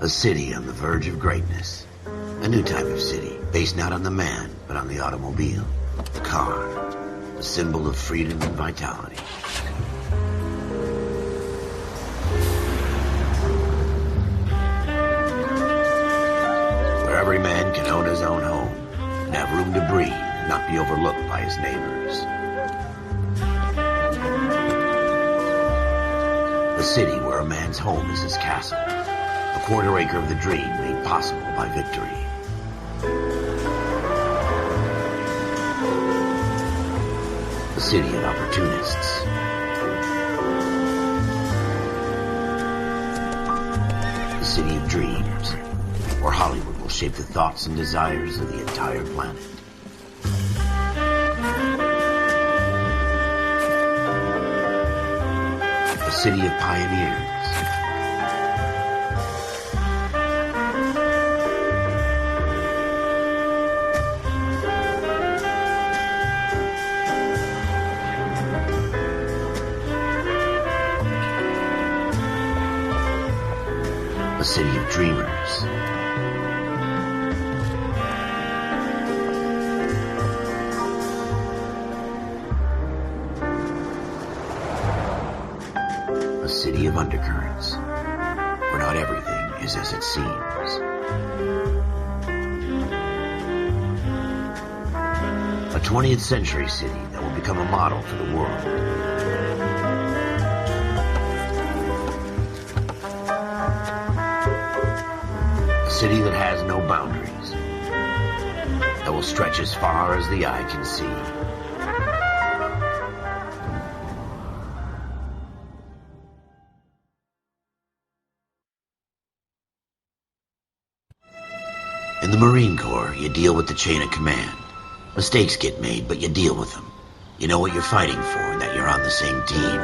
A city on the verge of greatness. A new type of city, based not on the man, but on the automobile. The car. The symbol of freedom and vitality. Where every man can own his own home, and have room to breathe, and not be overlooked by his neighbors. A city where a man's home is his castle. A quarter acre of the dream made possible by victory. A city of opportunists. A city of dreams, where Hollywood will shape the thoughts and desires of the entire planet. A city of pioneers. A city of dreamers. A city of undercurrents, where not everything is as it seems. A 20th century city that will become a model for the world. A city that has no boundaries, that will stretch as far as the eye can see. In the Marine Corps, you deal with the chain of command. Mistakes get made, but you deal with them. You know what you're fighting for and that you're on the same team.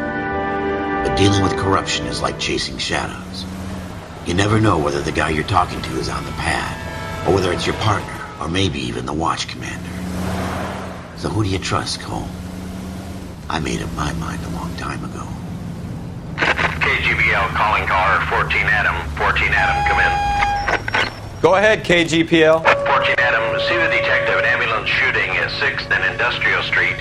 But dealing with corruption is like chasing shadows. You never know whether the guy you're talking to is on the pad, or whether it's your partner, or maybe even the watch commander. So who do you trust, Cole? I made up my mind a long time ago. KGBL calling caller 14 Adam. 14 Adam, come in. Go ahead, KGPL. 14 Adam, see the detective, an ambulance shooting at 6th and Industrial Street.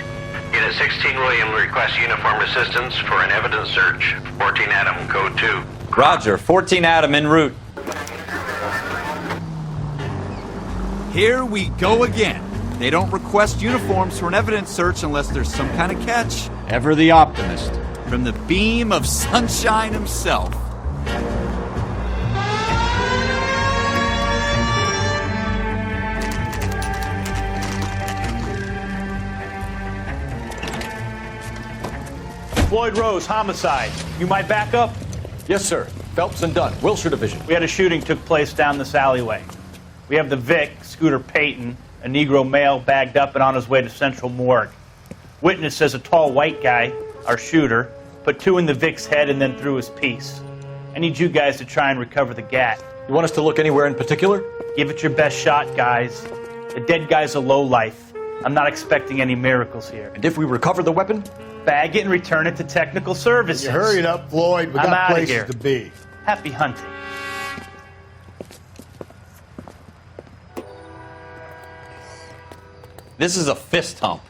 Unit 16 William requests uniformed assistance for an evidence search. 14 Adam, code 2. Roger, 14 Adam en route. Here we go again. They don't request uniforms for an evidence search unless there's some kind of catch. Ever the optimist. From the beam of sunshine himself. Floyd Rose, homicide. You might back up? Yes, sir. Phelps and Dunn, Wilshire Division. We had a shooting took place down this alleyway. We have the Vic, Scooter Payton, a Negro male bagged up and on his way to Central Morgue. Witness says a tall white guy, our shooter, put 2 in the Vic's head and then threw his piece. I need you guys to try and recover the gat. You want us to look anywhere in particular? Give it your best shot, guys. The dead guy's a lowlife. I'm not expecting any miracles here. And if we recover the weapon? Bag it and return it to technical services. You hurry it up, Floyd. We I'm got outta places here. to be. Happy hunting. This is a fist hump.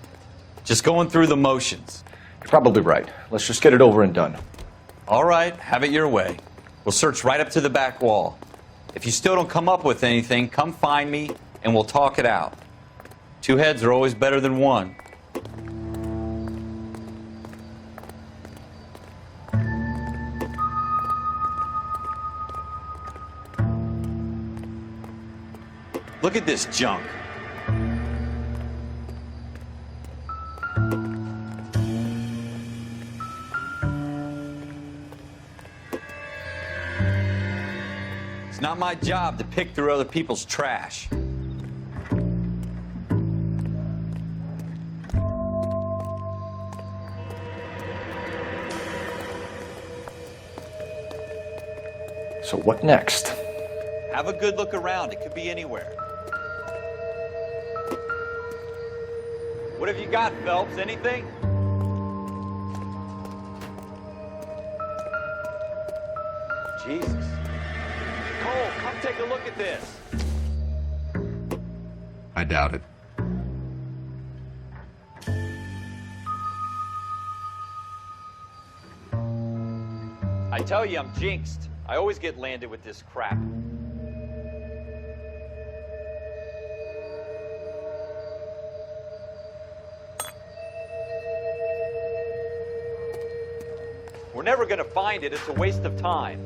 Just going through the motions. You're probably right. Let's just get it over and done. All right, have it your way. We'll search right up to the back wall. If you still don't come up with anything, come find me and we'll talk it out. 2 heads are always better than 1. Look at this junk. It's not my job to pick through other people's trash. So what next? Have a good look around. It could be anywhere. What have you got, Phelps? Anything? Jesus. Cole, Come take a look at this. I doubt it. I tell you, I'm jinxed. I always get landed with this crap. We're never gonna find it. It's a waste of time.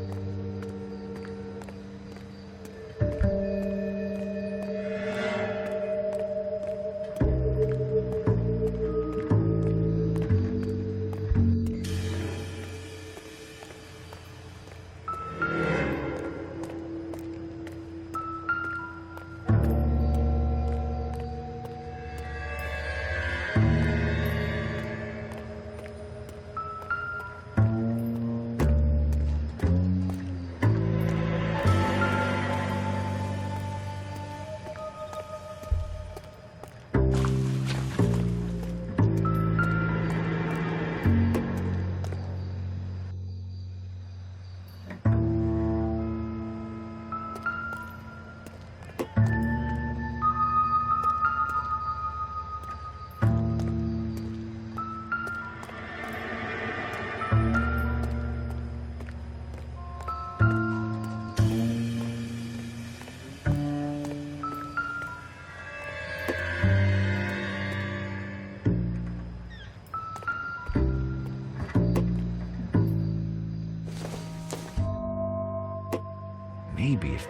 Maybe if...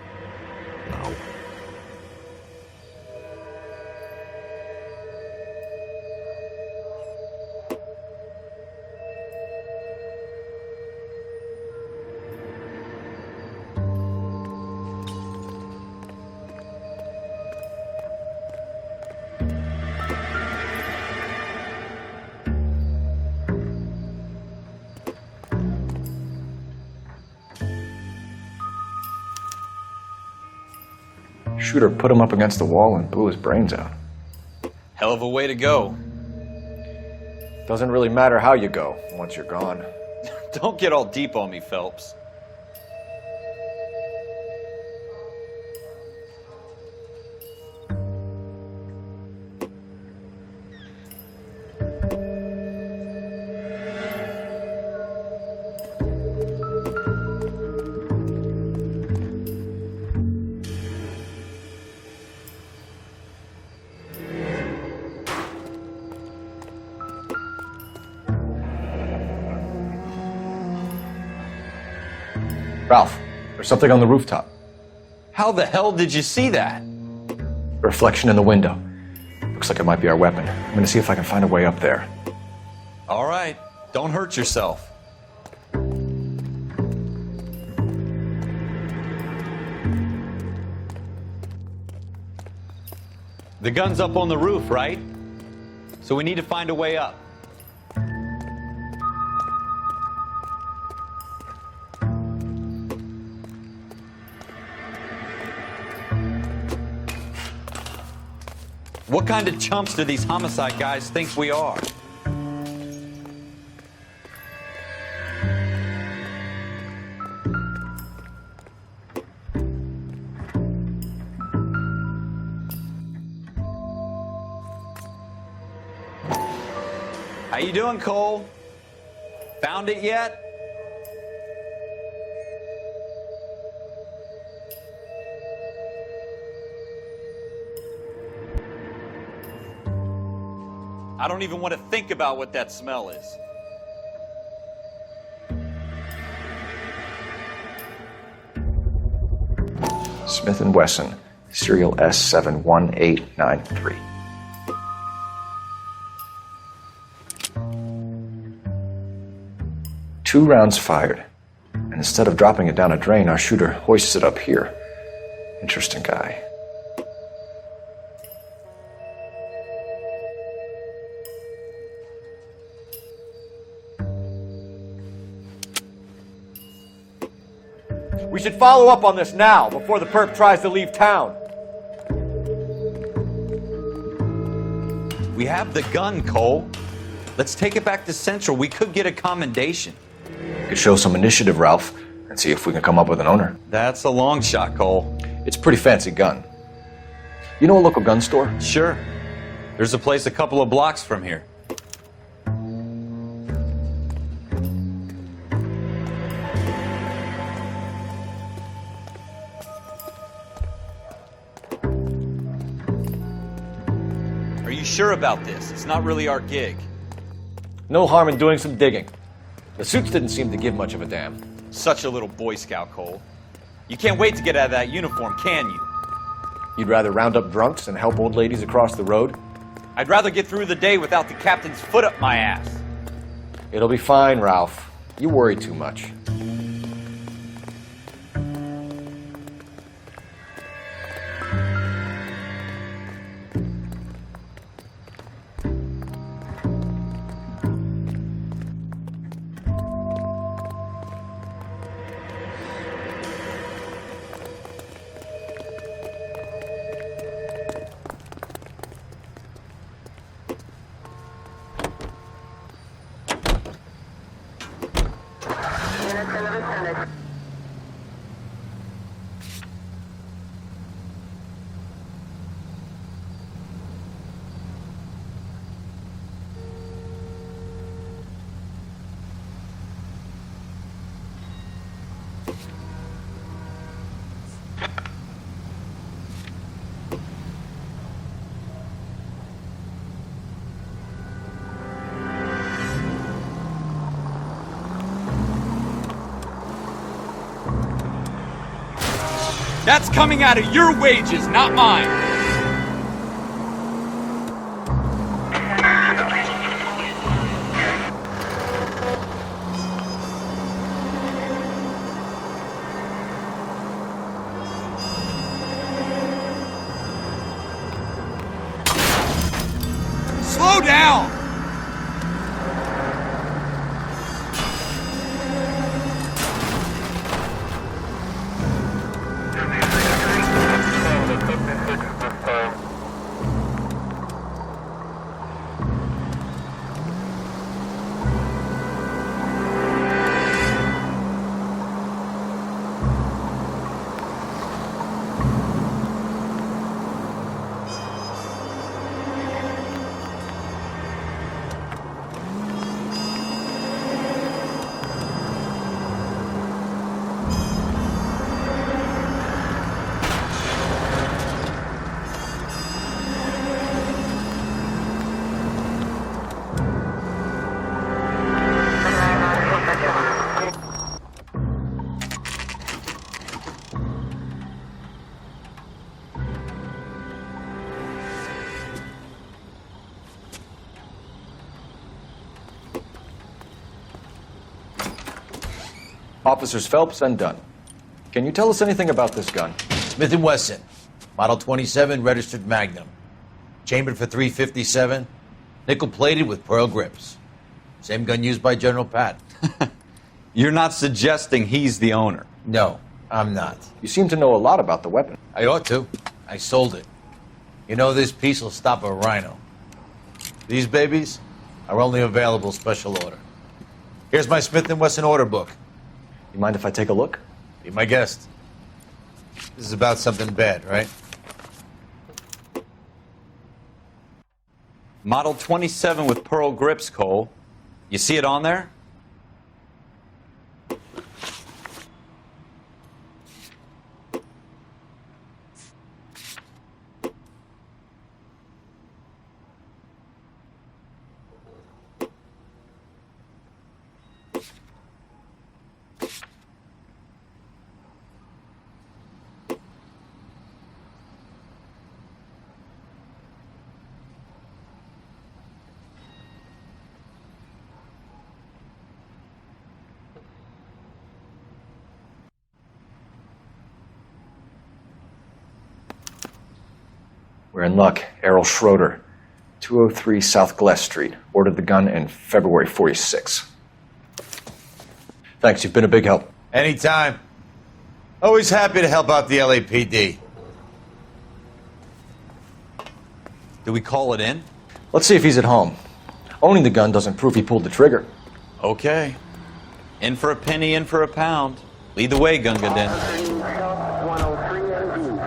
No. Shooter put him up against the wall and blew his brains out. Hell of a way to go. Doesn't really matter how you go once you're gone. Don't get all deep on me, Phelps. Ralph, there's something on the rooftop. How the hell did you see that? A reflection in the window. Looks like it might be our weapon. I'm gonna see if I can find a way up there. All right, don't hurt yourself. The gun's up on the roof, right? So we need to find a way up. What kind of chumps do these homicide guys think we are? How you doing, Cole? Found it yet? I don't even want to think about what that smell is. Smith & Wesson, serial S71893. Two rounds fired, and instead of dropping it down a drain, our shooter hoists it up here. Interesting guy. We should follow up on this now, before the perp tries to leave town. We have the gun, Cole. Let's take it back to Central. We could get a commendation. Could show some initiative, Ralph, and see if we can come up with an owner. That's a long shot, Cole. It's a pretty fancy gun. You know a local gun store? Sure. There's a place a couple of blocks from here. Are you sure about this? It's not really our gig. No harm in doing some digging. The suits didn't seem to give much of a damn. Such a little Boy Scout, Cole. You can't wait to get out of that uniform, can you? You'd rather round up drunks and help old ladies across the road? I'd rather get through the day without the captain's foot up my ass. It'll be fine, Ralph. You worry too much. That's coming out of your wages, not mine. Slow down! Officers Phelps and Dunn. Can you tell us anything about this gun? Smith & Wesson, Model 27, registered Magnum. Chambered for .357, nickel-plated with pearl grips. Same gun used by General Patton. You're not suggesting he's the owner. No, I'm not. You seem to know a lot about the weapon. I ought to. I sold it. You know, this piece will stop a rhino. These babies are only available special order. Here's my Smith & Wesson order book. You mind if I take a look? Be my guest. This is about something bad, right? Model 27 with pearl grips, Cole. You see it on there? We're in luck. Errol Schroeder, 203 South Glass Street. Ordered the gun in February '46. Thanks, you've been a big help. Anytime. Always happy to help out the LAPD. Do we call it in? Let's see if he's at home. Owning the gun doesn't prove he pulled the trigger. Okay. In for a penny, in for a pound. Lead the way, Gunga Din. 103 AD.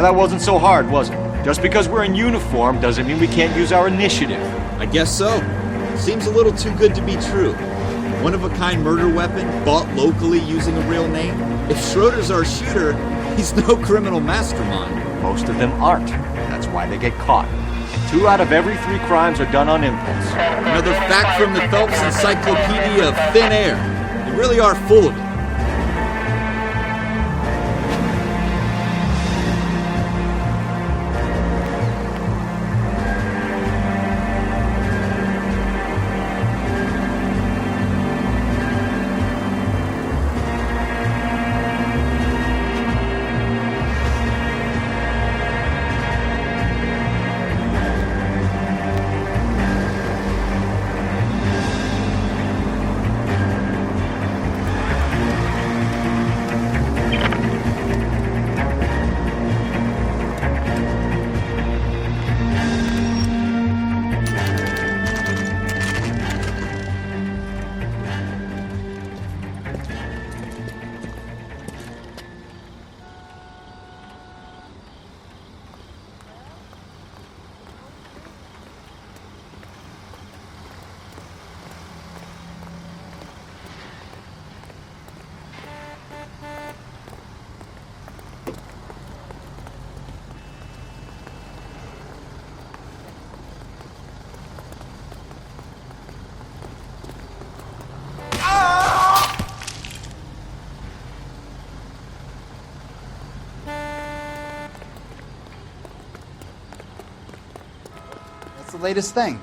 that wasn't so hard, was it? Just because we're in uniform doesn't mean we can't use our initiative. I guess so. Seems a little too good to be true. One-of-a-kind murder weapon bought locally using a real name? If Schroeder's our shooter, he's no criminal mastermind. Most of them aren't. That's why they get caught. 2 out of every 3 crimes are done on impulse. Another fact from the Phelps Encyclopedia of Thin Air. They really are full of it. What's the latest thing?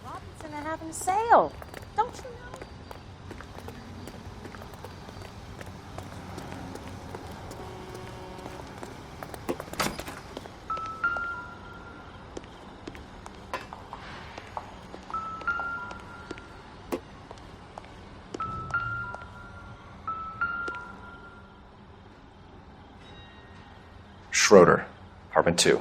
Robinson are having a sale. Don't you know? Schroeder, apartment 2.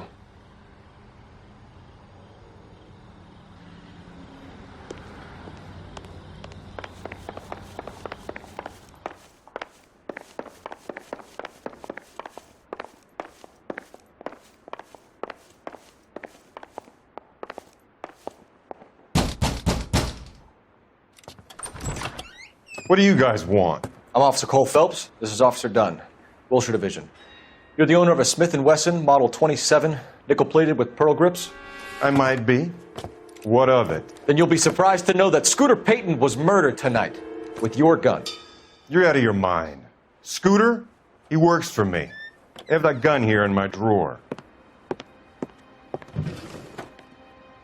What do you guys want? I'm Officer Cole Phelps. This is Officer Dunn, Wilshire Division. You're the owner of a Smith & Wesson Model 27, nickel-plated with pearl grips? I might be. What of it? Then you'll be surprised to know that Scooter Payton was murdered tonight with your gun. You're out of your mind. Scooter? He works for me. I have that gun here in my drawer.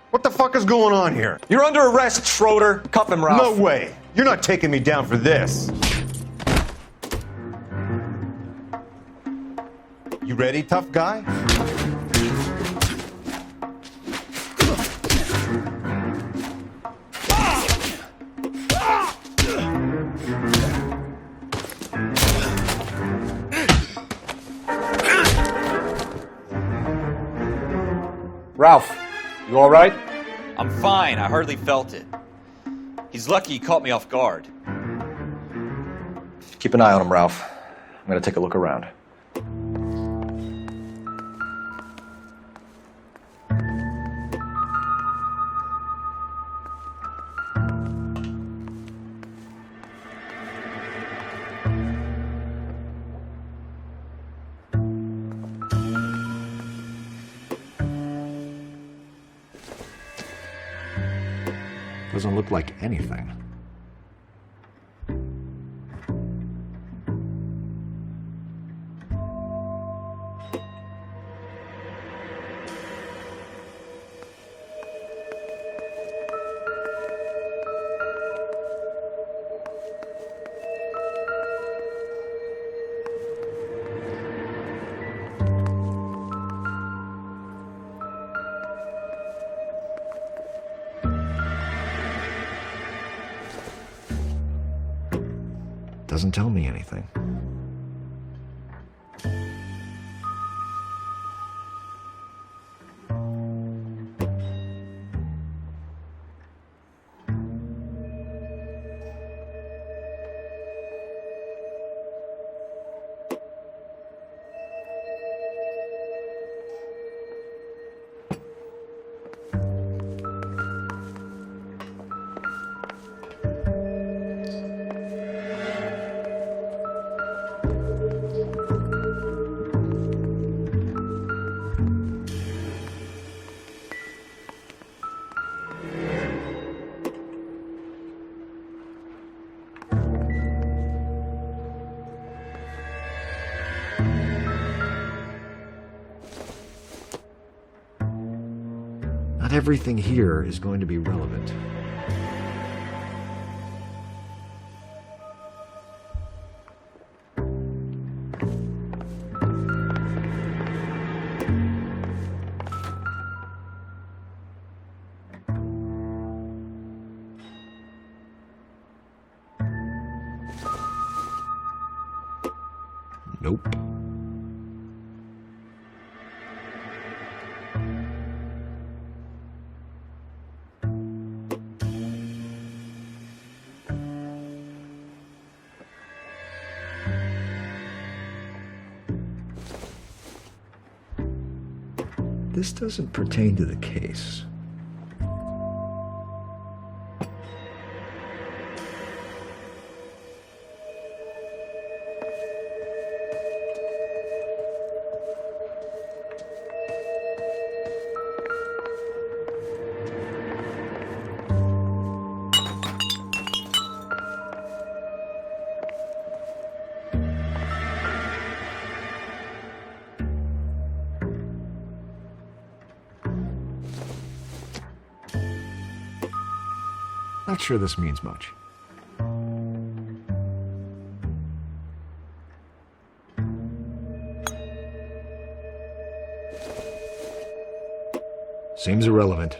What the fuck is going on here? You're under arrest, Schroeder. Cuff him, Ralph. No way. You're not taking me down for this. You ready, tough guy? Ralph, you all right? I'm fine. I hardly felt it. He's lucky he caught me off guard. Keep an eye on him, Ralph. I'm going to take a look around. Doesn't look like anything. doesn't tell me anything. Not everything here is going to be relevant. Nope. This doesn't pertain to the case. Not sure this means much. Seems irrelevant.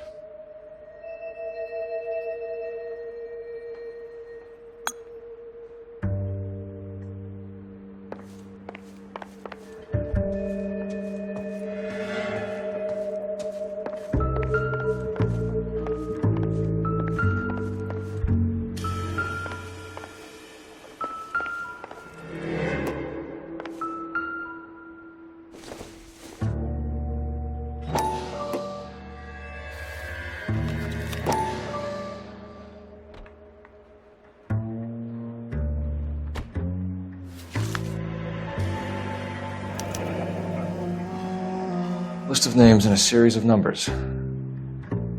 List of names and a series of numbers.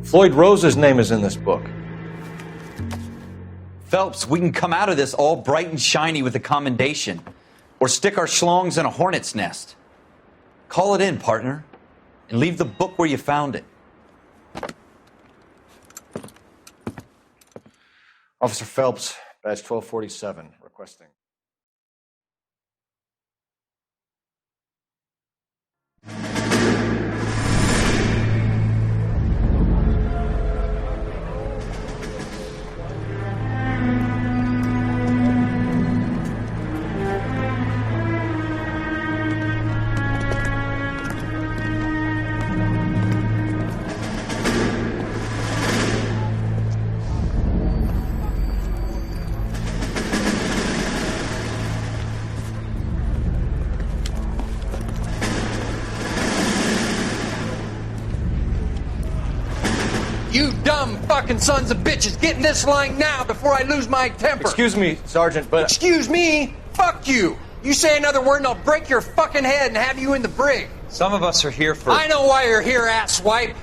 Floyd Rose's name is in this book. Phelps, we can come out of this all bright and shiny with a commendation. Or stick our schlongs in a hornet's nest. Call it in, partner. And leave the book where you found it. Officer Phelps, badge 1247, requesting. You dumb fucking sons of bitches, get in this line now before I lose my temper. Excuse me, Sergeant, but... Excuse me? Fuck you. You say another word and I'll break your fucking head and have you in the brig. Some of us are here for... I know why you're here, asswipe.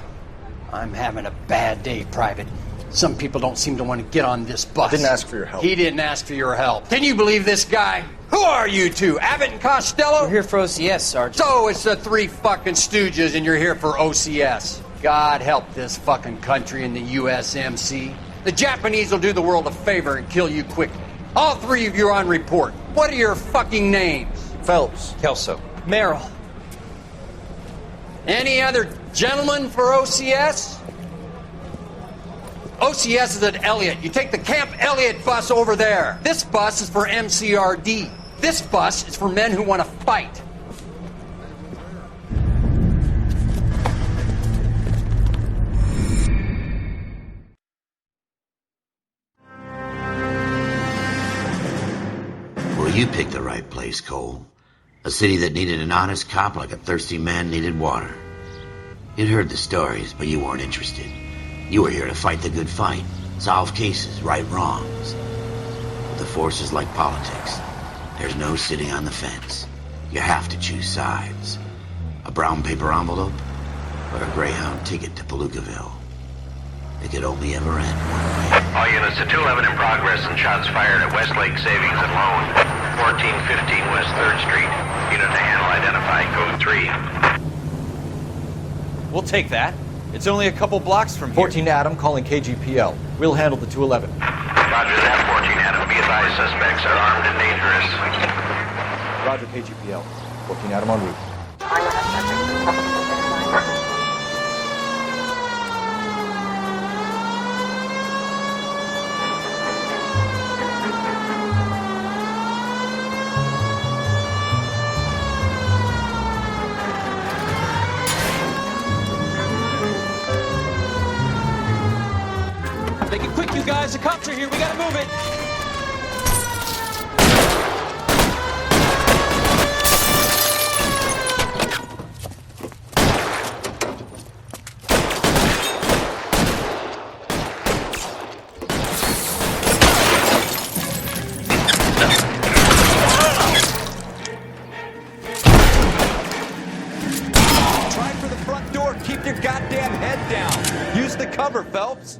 I'm having a bad day, Private. Some people don't seem to want to get on this bus. I didn't ask for your help. He didn't ask for your help. Can you believe this guy? Who are you two? Abbott and Costello? We're here for OCS, Sergeant. So it's the three fucking stooges and you're here for OCS. God help this fucking country and the USMC. The Japanese will do the world a favor and kill you quickly. All three of you are on report. What are your fucking names? Phelps. Kelso. Merrill. Any other gentlemen for OCS? OCS is at Elliott. You take the Camp Elliott bus over there. This bus is for MCRD. This bus is for men who want to fight. Well, you picked the right place, Cole. A city that needed an honest cop like a thirsty man needed water. You'd heard the stories, but you weren't interested. You were here to fight the good fight, solve cases, right wrongs. But the force is like politics. There's no sitting on the fence. You have to choose sides. A brown paper envelope or a Greyhound ticket to Palookaville. It could only ever end one way. All units to 211 in progress and shots fired at Westlake Savings and Loan, 1415 West 3rd Street. Unit to handle identified code 3. We'll take that. It's only a couple blocks from here. 14 Adam calling KGPL. We'll handle the 211. Roger that, 14 Adam. Be advised, suspects are armed and dangerous. Roger, KGPL. 14 Adam en route. Make it quick, you guys. The cops are here. We gotta move it. Try for the front door. Keep your goddamn head down. Use the cover, Phelps.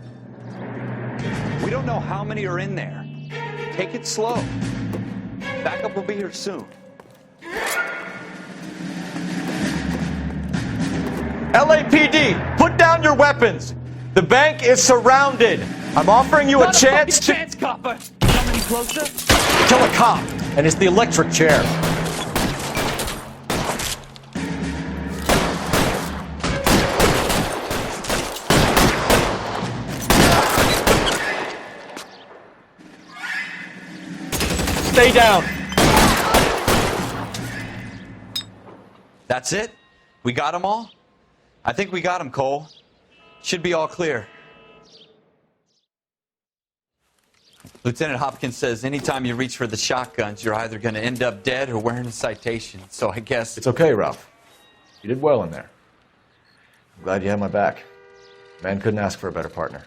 We don't know how many are in there. Take it slow. Backup will be here soon. LAPD, put down your weapons. The bank is surrounded. I'm offering you a chance to copper. Come any closer? kill a cop, and it's the electric chair. Stay down. That's it? We got them all? I think we got them, Cole. Should be all clear. Lieutenant Hopkins says anytime you reach for the shotguns, you're either going to end up dead or wearing a citation. So I guess... It's okay, Ralph. You did well in there. I'm glad you had my back. Man couldn't ask for a better partner.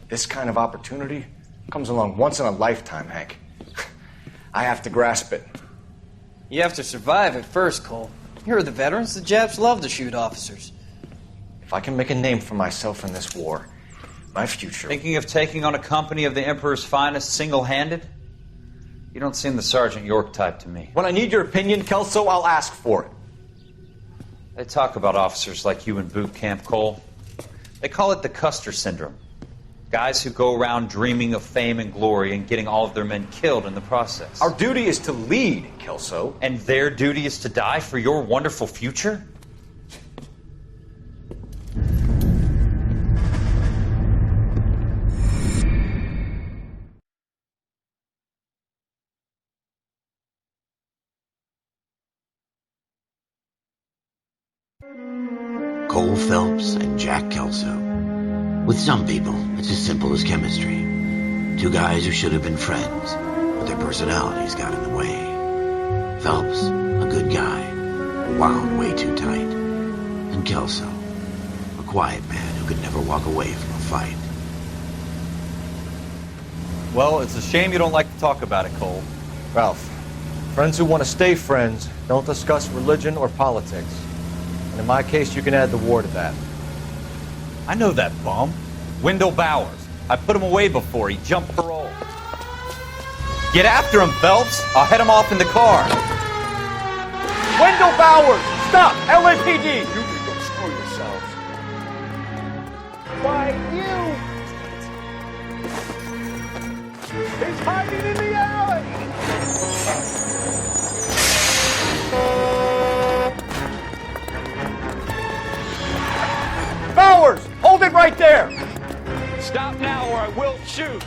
This kind of opportunity comes along once in a lifetime, Hank. I have to grasp it. You have to survive it first, Cole. Here are the veterans. The Japs love to shoot officers. If I can make a name for myself in this war, my future... Thinking of taking on a company of the Emperor's finest single-handed? You don't seem the Sergeant York type to me. When I need your opinion, Kelso, I'll ask for it. They talk about officers like you in boot camp, Cole. They call it the Custer Syndrome. Guys who go around dreaming of fame and glory and getting all of their men killed in the process. Our duty is to lead, Kelso. And their duty is to die for your wonderful future? Cole Phelps and Jack Kelso. With some people, it's as simple as chemistry. Two guys who should have been friends, but their personalities got in the way. Phelps, a good guy, wound way too tight. And Kelso, a quiet man who could never walk away from a fight. Well, it's a shame you don't like to talk about it, Cole. Ralph, friends who want to stay friends don't discuss religion or politics. And in my case, you can add the war to that. I know that bum. Wendell Bowers. I put him away before. He jumped parole. Get after him, Phelps. I'll head him off in the car. Wendell Bowers! Stop! LAPD! You can go screw yourselves. Why, you... He's hiding in the alley! Bowers! Hold it right there! Stop now or I will shoot.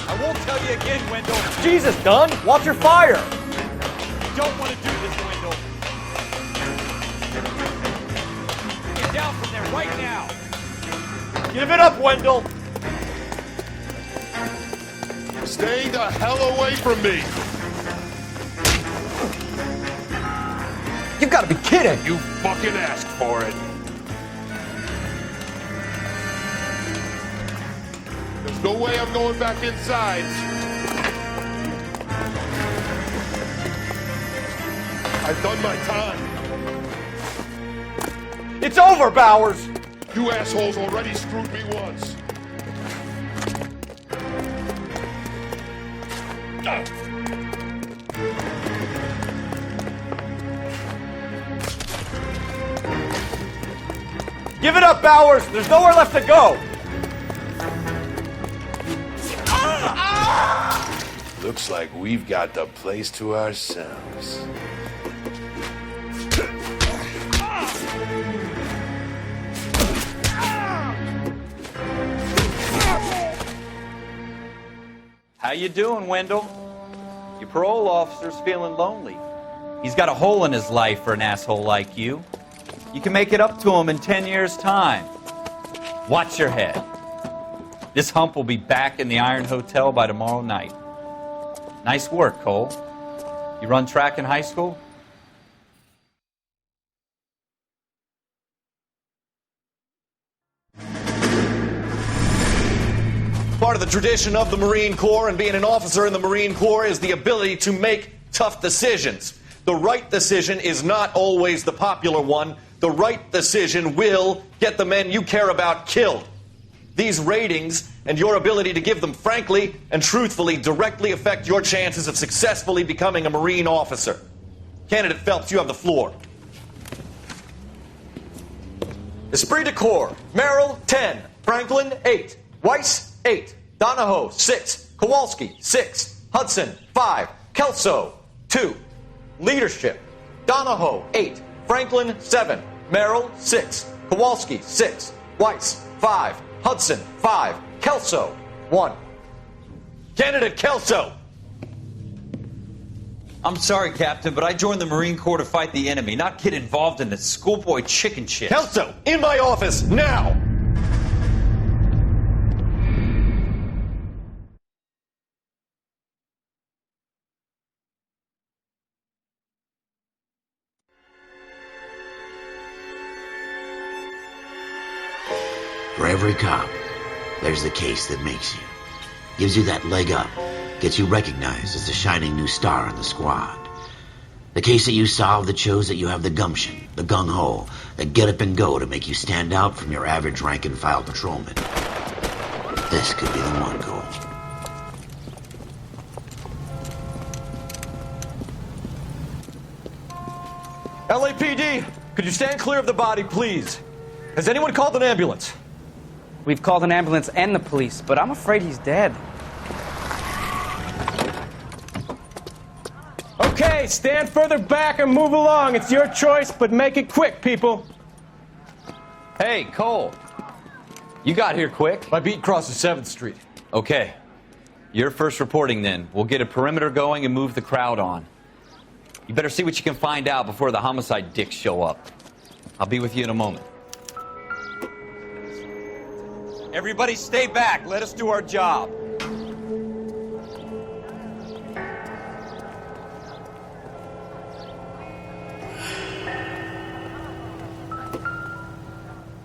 I won't tell you again, Wendell. Jesus, Dunn! Watch your fire! You don't want to do this, Wendell. Get down from there right now. Give it up, Wendell! Stay the hell away from me! You gotta be kidding! You fucking asked for it. There's no way I'm going back inside. I've done my time. It's over, Bowers! You assholes already screwed me once. Give it up, Bowers! There's nowhere left to go! Looks like we've got the place to ourselves. How you doing, Wendell? Your parole officer's feeling lonely. He's got a hole in his life for an asshole like you. You can make it up to him in 10 years' time. Watch your head. This hump will be back in the Iron Hotel by tomorrow night. Nice work, Cole. You run track in high school? Part of the tradition of the Marine Corps and being an officer in the Marine Corps is the ability to make tough decisions. The right decision is not always the popular one. The right decision will get the men you care about killed. These ratings and your ability to give them frankly and truthfully directly affect your chances of successfully becoming a Marine officer. Candidate Phelps, you have the floor. Esprit de Corps, Merrill, 10. Franklin, 8. Weiss, 8. Donahoe, 6. Kowalski, 6. Hudson, 5. Kelso, 2. Leadership, Donahoe, 8. Franklin, 7. Merrill, 6. Kowalski, 6. Weiss, 5. Hudson, 5. Kelso, 1. Candidate Kelso! I'm sorry, Captain, but I joined the Marine Corps to fight the enemy, not get involved in this schoolboy chicken shit. Kelso, in my office, now! For every cop, there's the case that makes you. Gives you that leg up. Gets you recognized as the shining new star in the squad. The case that you solve that shows that you have the gumption, the gung-ho, the get up and go to make you stand out from your average rank-and-file patrolman. This could be the one, Cole. LAPD, could you stand clear of the body, please? Has anyone called an ambulance? We've called an ambulance and the police, but I'm afraid he's dead. Okay, stand further back and move along. It's your choice, but make it quick, people. Hey, Cole. You got here quick. My beat crosses 7th Street. Okay. You're first reporting then. We'll get a perimeter going and move the crowd on. You better see what you can find out before the homicide dicks show up. I'll be with you in a moment. Everybody stay back. Let us do our job.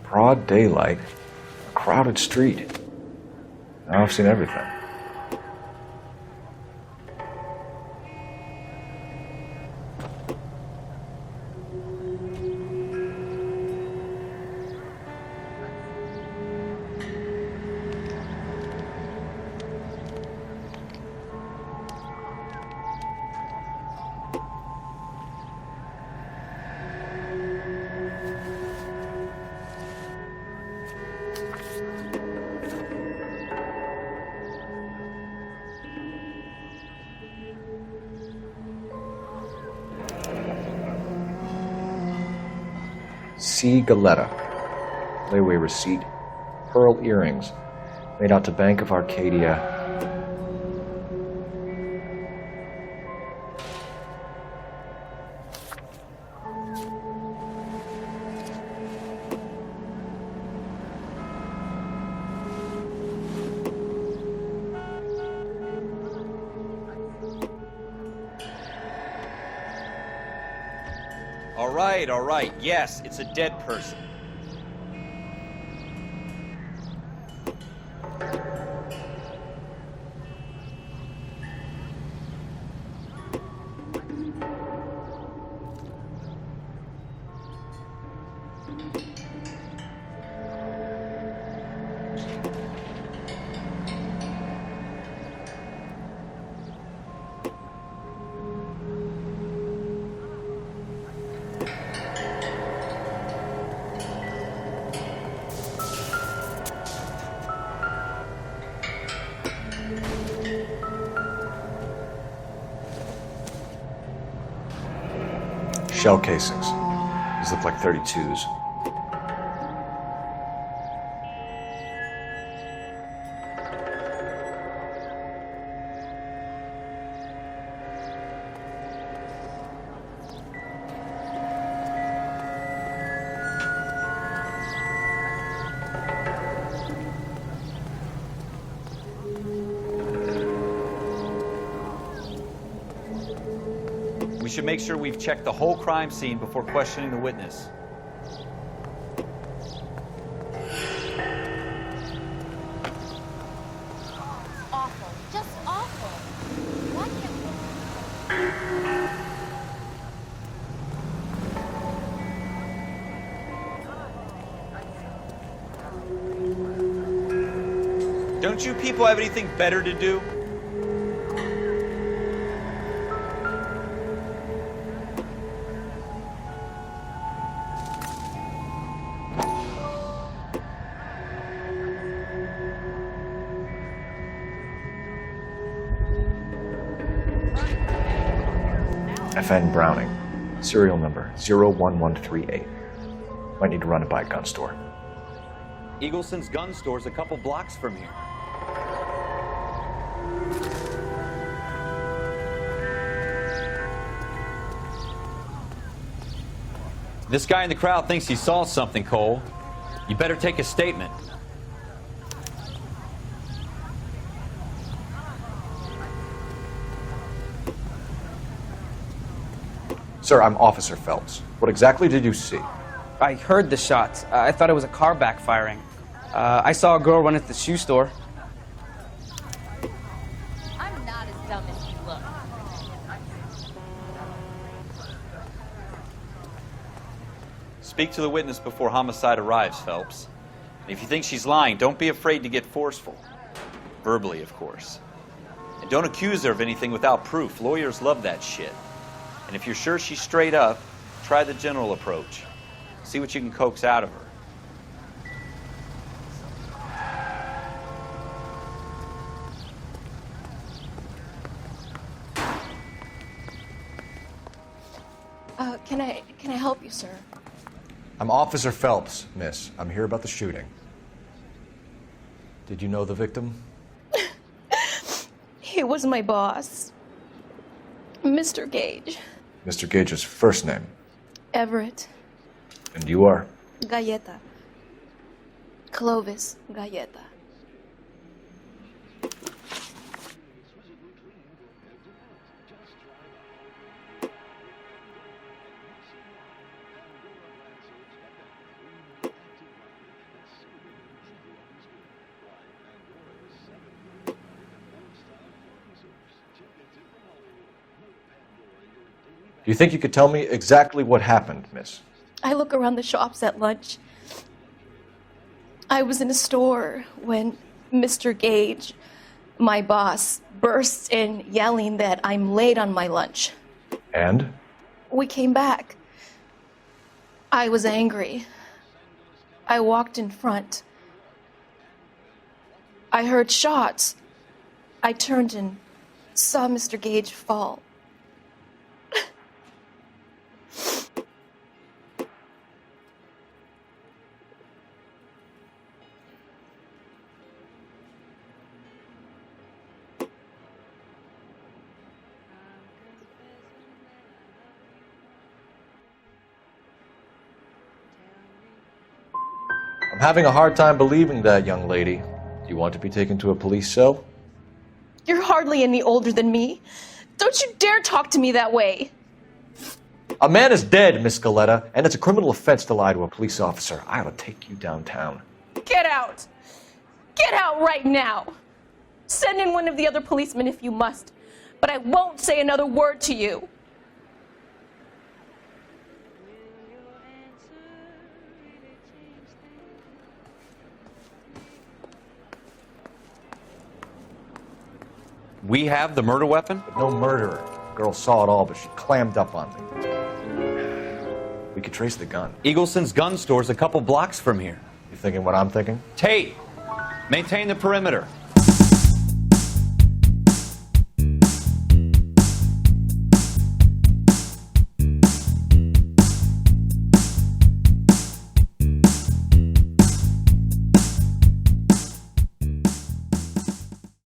Broad daylight, a crowded street. Now I've seen everything. C. Galetta. Layaway receipt. Pearl earrings. Made out to Bank of Arcadia. All right. Yes, it's a dead person. Shell casings. These look like 32s. We should make sure we've checked the whole crime scene before questioning the witness. Awful. Just awful. Why can't Don't you people have anything better to do? FN Browning. Serial number 01138. Might need to run it by a gun store. Eagleson's gun store's a couple blocks from here. This guy in the crowd thinks he saw something, Cole. You better take a statement. Sir, I'm Officer Phelps. What exactly did you see? I heard the shots. I thought it was a car backfiring. I saw a girl run into the shoe store. I'm not as dumb as you look. Speak to the witness before homicide arrives, Phelps. And if you think she's lying, don't be afraid to get forceful. Verbally, of course. And don't accuse her of anything without proof. Lawyers love that shit. And if you're sure she's straight up, try the general approach. See what you can coax out of her. Can I help you, sir? I'm Officer Phelps, miss. I'm here about the shooting. Did you know the victim? He was my boss, Mr. Gage. Mr. Gage's first name. Everett. And you are? Galleta. Clovis Galleta. Do you think you could tell me exactly what happened, miss? I look around the shops at lunch. I was in a store when Mr. Gage, my boss, bursts in yelling that I'm late on my lunch. And? We came back. I was angry. I walked in front. I heard shots. I turned and saw Mr. Gage fall. I'm having a hard time believing that, young lady. Do you want to be taken to a police cell? You're hardly any older than me. Don't you dare talk to me that way. A man is dead, Miss Galetta, and it's a criminal offense to lie to a police officer. I ought to take you downtown. Get out. Get out right now. Send in one of the other policemen if you must, but I won't say another word to you. We have the murder weapon? But no murderer. The girl saw it all, but she clammed up on me. We could trace the gun. Eagleson's gun store's a couple blocks from here. You thinking what I'm thinking? Tate, maintain the perimeter.